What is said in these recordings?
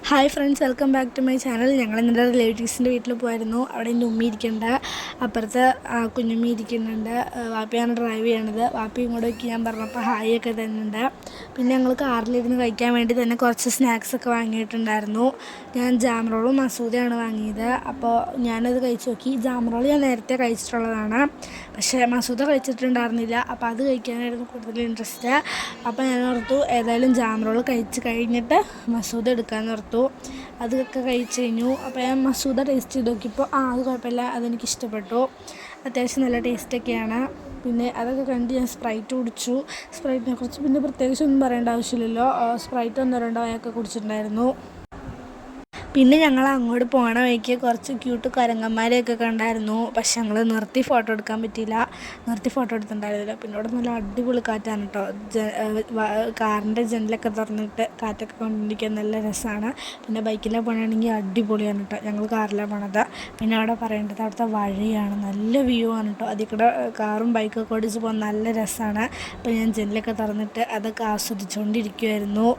Hi friends, welcome back to my channel. ഞങ്ങൾ ഇന്നലെ റിലേറ്റീവ്സിൻ്റെ വീട്ടിൽ പോയിരുന്നു. അവിടെ എൻ്റെ ഉമ്മി ഇരിക്കുന്നുണ്ട്, അപ്പുറത്ത് കുഞ്ഞുമ്മി ഇരിക്കുന്നുണ്ട്. വാപ്പിയാണ് ഡ്രൈവ് ചെയ്യണത്. വാപ്പി ഇങ്ങോട്ടേക്ക് ഞാൻ പറഞ്ഞപ്പോൾ ഹായ് ഒക്കെ തരുന്നുണ്ട്. പിന്നെ ഞങ്ങൾ കാറിലിരുന്ന് കഴിക്കാൻ വേണ്ടി തന്നെ കുറച്ച് സ്നാക്സൊക്കെ വാങ്ങിയിട്ടുണ്ടായിരുന്നു. ഞാൻ ജാം റോളും മസൂദയാണ് വാങ്ങിയത്. അപ്പോൾ ഞാനത് കഴിച്ച് നോക്കി. ജാം റോൾ ഞാൻ നേരത്തെ കഴിച്ചിട്ടുള്ളതാണ്, പക്ഷേ മസൂദ കഴിച്ചിട്ടുണ്ടായിരുന്നില്ല. അപ്പോൾ അത് കഴിക്കാനായിരുന്നു കൂടുതൽ ഇൻട്രസ്റ്റ്. അപ്പോൾ ഞാൻ ഓർത്തു ഏതായാലും ജാം റോൾ കഴിച്ച് കഴിഞ്ഞിട്ട് മസൂദ എടുക്കാമെന്ന് ഓർത്തു. അതൊക്കെ കഴിച്ച് കഴിഞ്ഞു. അപ്പോൾ ഞാൻ മസൂദ ടേസ്റ്റ് ചെയ്ത് നോക്കിയപ്പോൾ അത് കുഴപ്പമില്ല, അതെനിക്ക് ഇഷ്ടപ്പെട്ടു. അത്യാവശ്യം നല്ല ടേസ്റ്റൊക്കെയാണ്. പിന്നെ അതൊക്കെ കണ്ട് ഞാൻ സ്പ്രൈറ്റ് കുടിച്ചു. സ്പ്രൈറ്റിനെ കുറിച്ച് പിന്നെ പ്രത്യേകിച്ചൊന്നും പറയേണ്ട ആവശ്യമില്ലല്ലോ. സ്പ്രൈറ്റ് 1-2 വായൊക്കെ കുടിച്ചിട്ടുണ്ടായിരുന്നു. പിന്നെ ഞങ്ങൾ അങ്ങോട്ട് പോകണ വഴിക്ക് കുറച്ച് ക്യൂട്ട് കുരങ്ങന്മാരെയൊക്കെ കണ്ടായിരുന്നു. പക്ഷെ ഞങ്ങൾ നിർത്തി ഫോട്ടോ എടുക്കാൻ പറ്റിയില്ല, നിർത്തി ഫോട്ടോ എടുത്തിട്ടുണ്ടായിരുന്നില്ല. പിന്നെ ഇവിടെ നല്ല അടിപൊളി കാറ്റാണ് കേട്ടോ. കാറിൻ്റെ ജനലൊക്കെ തുറന്നിട്ട് കാറ്റൊക്കെ കൊണ്ടിരിക്കാൻ നല്ല രസമാണ്. പിന്നെ ബൈക്കിലെ പോകണമെങ്കിൽ അടിപൊളിയാണ് കേട്ടോ. ഞങ്ങൾ കാറിലാണ് പോണത്. പിന്നെ അവിടെ പറയേണ്ടത് അവിടുത്തെ വഴിയാണ്, നല്ല വ്യൂ ആണ് കേട്ടോ. അതിൽ കൂടെ കാറും ബൈക്കൊക്കെ ഓടിച്ച് പോകാൻ നല്ല രസമാണ്. അപ്പോൾ ഞാൻ ജനലൊക്കെ തുറന്നിട്ട് അതൊക്കെ ആസ്വദിച്ചുകൊണ്ടിരിക്കുമായിരുന്നു.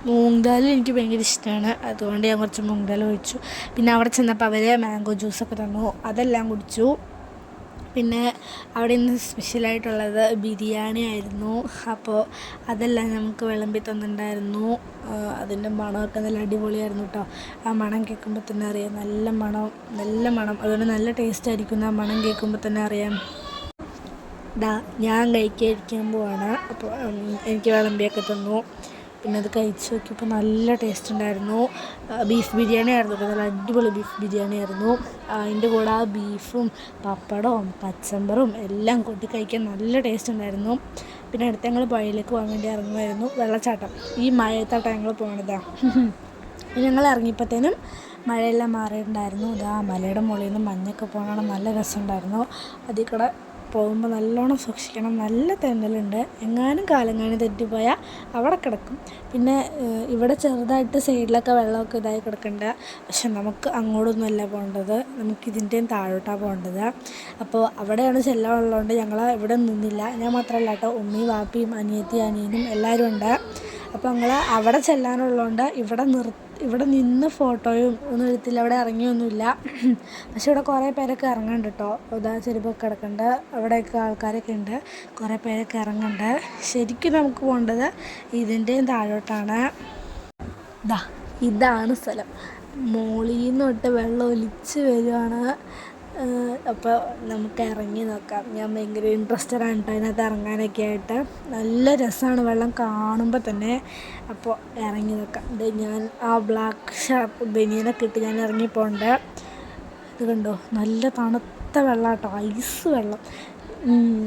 മൂങ് ദാൽ എനിക്ക് ഭയങ്കര ഇഷ്ടമാണ്, അതുകൊണ്ട് ഞാൻ കുറച്ച് മൂങ് ദാൽ ഒഴിച്ചു. പിന്നെ അവിടെ ചെന്നപ്പോൾ അവർ മാംഗോ ജ്യൂസൊക്കെ തന്നു, അതെല്ലാം കുടിച്ചു. പിന്നെ അവിടെ ഇന്ന് സ്പെഷ്യലായിട്ടുള്ളത് ബിരിയാണി ആയിരുന്നു. അപ്പോൾ അതെല്ലാം നമുക്ക് വിളമ്പി തന്നിട്ടുണ്ടായിരുന്നു. അതിൻ്റെ മണമൊക്കെ നല്ല അടിപൊളിയായിരുന്നു കേട്ടോ. ആ മണം കേൾക്കുമ്പോൾ തന്നെ അറിയാം, നല്ല മണം. അതുകൊണ്ട് നല്ല ടേസ്റ്റ് ആയിരിക്കും. ആ മണം കേൾക്കുമ്പോൾ തന്നെ അറിയാം. ഞാൻ കഴിക്കാൻ പോവാണ്. അപ്പോൾ എനിക്ക് വിളമ്പിയൊക്കെ തന്നു. പിന്നെ അത് കഴിച്ച് നോക്കിയപ്പോൾ നല്ല ടേസ്റ്റ് ഉണ്ടായിരുന്നു. ബീഫ് ബിരിയാണി ആയിരുന്നു കേട്ടോ, നല്ല അടിപൊളി ബീഫ് ബിരിയാണി ആയിരുന്നു. അതിൻ്റെ കൂടെ ആ ബീഫും പപ്പടവും പച്ചമ്പറും എല്ലാം കൂട്ടി കഴിക്കാൻ നല്ല ടേസ്റ്റ് ഉണ്ടായിരുന്നു. പിന്നെ അടുത്ത് ഞങ്ങൾ പുഴയിലേക്ക് പോകാൻ വേണ്ടി ഇറങ്ങുമായിരുന്നു. വെള്ളച്ചാട്ടം ഈ മഴയത്താട്ടം ഞങ്ങൾ പോകണതാണ്. ഞങ്ങൾ ഇറങ്ങിയപ്പോഴത്തേനും മഴയെല്ലാം മാറിയിട്ടുണ്ടായിരുന്നു. ഇതാ മലയുടെ മുകളിൽ നിന്ന് മഞ്ഞൊക്കെ പോകണം, നല്ല രസമുണ്ടായിരുന്നു. അതിൽ കൂടെ പോകുമ്പോൾ നല്ലോണം സൂക്ഷിക്കണം, നല്ല തെന്നലുണ്ട്. എങ്ങാനും കാലെങ്ങാനും തെറ്റിപ്പോയാൽ അവിടെ കിടക്കും. പിന്നെ ഇവിടെ ചെറുതായിട്ട് സൈഡിലൊക്കെ വെള്ളമൊക്കെ ഇതായി കിടക്കുന്നുണ്ട്. പക്ഷെ നമുക്ക് അങ്ങോട്ടൊന്നുമല്ല പോകേണ്ടത്, നമുക്കിതിൻ്റെയും താഴോട്ടാണ് പോകേണ്ടത്. അപ്പോൾ അവിടെയാണ് ചെല്ലമുള്ളതുകൊണ്ട് ഞങ്ങൾ ഇവിടെ നിന്നില്ല. ഞാൻ മാത്രമല്ല കേട്ടോ, ഉമ്മയും വാപ്പിയും അനിയനും എല്ലാവരും ഉണ്ട്. അപ്പോൾ ഞങ്ങൾ അവിടെ ചെല്ലാനുള്ളതുകൊണ്ട് ഇവിടെ നിന്ന് ഫോട്ടോയും ഒന്നും എടുത്തില്ല, അവിടെ ഇറങ്ങിയൊന്നുമില്ല. പക്ഷെ ഇവിടെ കുറേ പേരൊക്കെ ഇറങ്ങുന്നുണ്ട് കേട്ടോ. ഇതാ ചെരുപ്പൊക്കെ കിടക്കുന്നുണ്ട്, അവിടെയൊക്കെ ആൾക്കാരൊക്കെ ഉണ്ട്, കുറേ പേരൊക്കെ ഇറങ്ങുന്നുണ്ട്. ശരിക്കും നമുക്ക് പോകേണ്ടത് ഇതിൻ്റെയും താഴോട്ടാണ്. ഇതാണ് സ്ഥലം. മോളിൽ നിന്ന് തൊട്ട് വെള്ളം ഒലിച്ച് വരുവാണ്. അപ്പോൾ നമുക്ക് ഇറങ്ങി നോക്കാം. ഞാൻ ഭയങ്കര ഇൻട്രസ്റ്റഡ് ആണ് കേട്ടോ അതിനകത്ത് ഇറങ്ങാനൊക്കെ ആയിട്ട്. നല്ല രസമാണ് വെള്ളം കാണുമ്പോൾ തന്നെ. അപ്പോൾ ഇറങ്ങി നോക്കാം. ഇത് ഞാൻ ആ ബ്ലാക്ക് ഷർട്ട് ബനിയനൊക്കെ ഇട്ട് ഞാൻ ഇറങ്ങിപ്പോണ്ട്. ഇത് കണ്ടോ, നല്ല തണുത്ത വെള്ളം കേട്ടോ, ഐസ് വെള്ളം,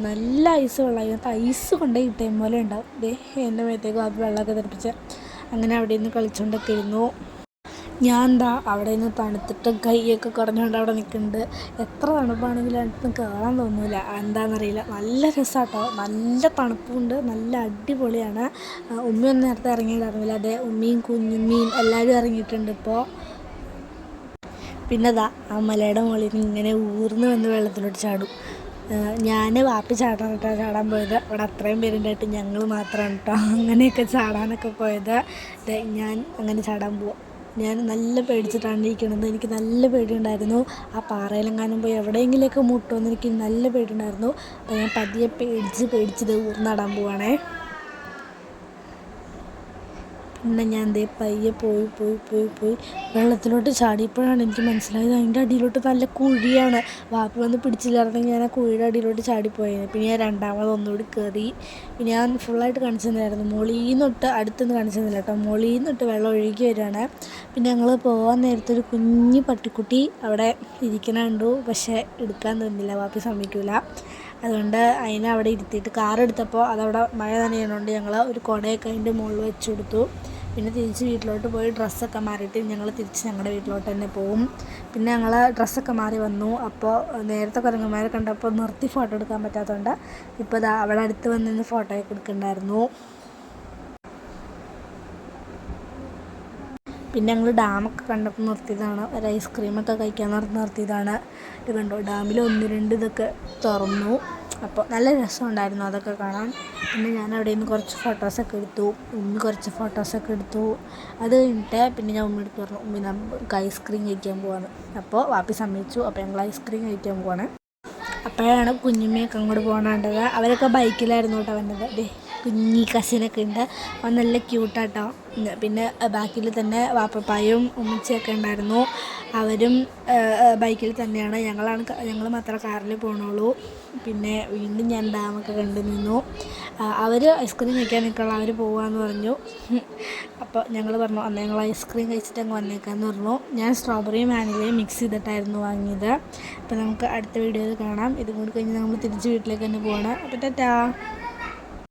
നല്ല ഐസ് വെള്ളം. അതിനകത്ത് ഐസ് കൊണ്ടേ ഇട്ടേം പോലെ ഉണ്ടാവും. എൻ്റെ മേത്തേക്ക് ആ വെള്ളമൊക്കെ തെറിപ്പിച്ച് അങ്ങനെ അവിടെ നിന്ന് കളിച്ചുകൊണ്ടൊക്കെ ഇരുന്നു. ഞാൻ അവിടെ നിന്ന് തണുത്തിട്ട് കൈയൊക്കെ കുറഞ്ഞുകൊണ്ട് അവിടെ നിൽക്കുന്നുണ്ട്. എത്ര തണുപ്പാണെങ്കിലും അടുത്ത് കയറാൻ തോന്നില്ല, എന്താണെന്നറിയില്ല. നല്ല രസമാട്ടോ, നല്ല തണുപ്പുണ്ട്, നല്ല അടിപൊളിയാണ്. ഉമ്മയൊന്നും നേരത്തെ ഇറങ്ങിയിട്ടുണ്ടായിരുന്നില്ല. അതെ, ഉമ്മയും കുഞ്ഞുമ്മയും എല്ലാവരും ഇറങ്ങിയിട്ടുണ്ട് ഇപ്പോൾ. പിന്നെ ആ മലയുടെ മുകളിൽ നിന്ന് ഇങ്ങനെ ഊർന്ന് വന്ന് വെള്ളത്തിലോട്ട് ചാടും. ഞാൻ വാപ്പി ചാടാൻ പോയത്. അവിടെ അത്രയും പേരുണ്ടായിട്ട് ഞങ്ങൾ മാത്രമാണ് കേട്ടോ അങ്ങനെയൊക്കെ ചാടാനൊക്കെ പോയത്. ഞാൻ അങ്ങനെ ചാടാൻ പോവാം. ഞാൻ നല്ല പേടിച്ചിട്ടാണ് ഇരിക്കുന്നത്. എനിക്ക് നല്ല പേടിയുണ്ടായിരുന്നു. ആ പാറയിലെങ്ങാനും പോയി എവിടെയെങ്കിലുമൊക്കെ മുട്ടുമെന്ന് എനിക്ക് നല്ല പേടിയുണ്ടായിരുന്നു. അപ്പോൾ ഞാൻ പതിയെ പേടിച്ചത് ഊർന്നടാൻ പോവാണേ. പിന്നെ ഞാൻ പയ്യെ പോയി വെള്ളത്തിലോട്ട് ചാടിയപ്പോഴാണ് എനിക്ക് മനസ്സിലായത് അതിൻ്റെ അടിയിലോട്ട് നല്ല കുഴിയാണ്. വാപ്പി വന്ന് പിടിച്ചില്ലായിരുന്നെങ്കിൽ ഞാൻ ആ കുഴിയുടെ അടിയിലോട്ട് ചാടിപ്പോയത്. പിന്നെ ഞാൻ ഒന്നുകൂടി കയറി. പിന്നെ ഞാൻ ഫുള്ളായിട്ട് കാണിച്ചു തന്നില്ലായിരുന്നു, മുകളിൽ നിന്നൊട്ട് അടുത്തൊന്നും കാണിച്ചു തന്നില്ല കേട്ടോ. മുകളിൽ നിന്നൊട്ട് വെള്ളം ഒഴുകി വരികയാണ്. പിന്നെ ഞങ്ങൾ പോകാൻ നേരത്തൊരു കുഞ്ഞു പട്ടിക്കുട്ടി അവിടെ ഇരിക്കണ കണ്ടു. പക്ഷേ എടുക്കാൻ തോന്നില്ല, വാപ്പി സമ്മതിക്കില്ല. അതുകൊണ്ട് അതിനെ അവിടെ ഇരുത്തിയിട്ട് കാറെടുത്തപ്പോൾ അതവിടെ മഴ നനയുന്നതുകൊണ്ട് ഞങ്ങൾ ഒരു കുടയൊക്കെ അതിൻ്റെ മുകളിൽ വെച്ച് കൊടുത്തു. പിന്നെ തിരിച്ച് വീട്ടിലോട്ട് പോയി ഡ്രസ്സൊക്കെ മാറിയിട്ട് ഞങ്ങൾ തിരിച്ച് ഞങ്ങളുടെ വീട്ടിലോട്ട് തന്നെ പോവും. പിന്നെ ഞങ്ങൾ ഡ്രസ്സൊക്കെ മാറി വന്നു. അപ്പോൾ നേരത്തെ കുരങ്ങന്മാരെ കണ്ടപ്പോൾ നിർത്തി ഫോട്ടോ എടുക്കാൻ പറ്റാത്തതുകൊണ്ട് ഇപ്പോൾ അവിടെ അടുത്ത് വന്നിന്ന് ഫോട്ടോയൊക്കെ എടുക്കുന്നുണ്ടായിരുന്നു. പിന്നെ ഞങ്ങൾ ഡാമൊക്കെ കണ്ടപ്പോൾ നിർത്തിയതാണ്, ഒരു ഐസ്ക്രീമൊക്കെ കഴിക്കാൻ നിർത്തിയതാണ്. ഇത് കണ്ടോ, ഡാമിൽ 1-2 ഇതൊക്കെ തുറന്നു. അപ്പോൾ നല്ല രസമുണ്ടായിരുന്നു അതൊക്കെ കാണാൻ. പിന്നെ ഞാൻ അവിടെ നിന്ന് കുറച്ച് ഫോട്ടോസൊക്കെ എടുത്തു, ഉമ്മി കുറച്ച് ഫോട്ടോസൊക്കെ എടുത്തു. അത് കഴിഞ്ഞിട്ട് പിന്നെ ഞാൻ ഉമ്മി എടുത്ത് പറഞ്ഞു, ഉമ്മി നമുക്ക് ഐസ്ക്രീം കഴിക്കാൻ പോവാണ്. അപ്പോൾ വാപ്പി സമ്മതിച്ചു. അപ്പോൾ ഞങ്ങൾ ഐസ്ക്രീം കഴിക്കാൻ പോവാണ്. അപ്പോഴാണ് കുഞ്ഞുമ്മയൊക്കെ അങ്ങോട്ട് പോകേണ്ടത്. അവരൊക്കെ ബൈക്കിലായിരുന്നു കേട്ടോ വന്നത്. അതെ, കുഞ്ഞി കസിനൊക്കെ ഉണ്ട്, അത് നല്ല ക്യൂട്ടാട്ടോ. പിന്നെ ബാക്കിൽ തന്നെ വാപ്പപ്പായും ഉമ്മച്ചിയൊക്കെ ഉണ്ടായിരുന്നു. അവരും ബൈക്കിൽ തന്നെയാണ്. ഞങ്ങൾ മാത്രമേ കാറിൽ പോകണുള്ളൂ. പിന്നെ വീണ്ടും ഞാൻ ഡാമൊക്കെ കണ്ടു നിന്നു. അവർ ഐസ്ക്രീം കഴിക്കാൻ നിൽക്കുള്ള, അവർ പോകാമെന്ന് പറഞ്ഞു. അപ്പോൾ ഞങ്ങൾ പറഞ്ഞു അന്ന് ഞങ്ങൾ ഐസ്ക്രീം കഴിച്ചിട്ട് അങ്ങ് വന്നേക്കാമെന്ന് പറഞ്ഞു. ഞാൻ സ്ട്രോബെറിയും വാനിലയും മിക്സ് ചെയ്തിട്ടായിരുന്നു വാങ്ങിയത്. അപ്പോൾ നമുക്ക് അടുത്ത വീഡിയോയിൽ കാണാം. ഇതും കൂടി കഴിഞ്ഞ് നമ്മൾ തിരിച്ച് വീട്ടിലേക്ക് തന്നെ പോകണം. അപ്പോൾ ടാറ്റാ.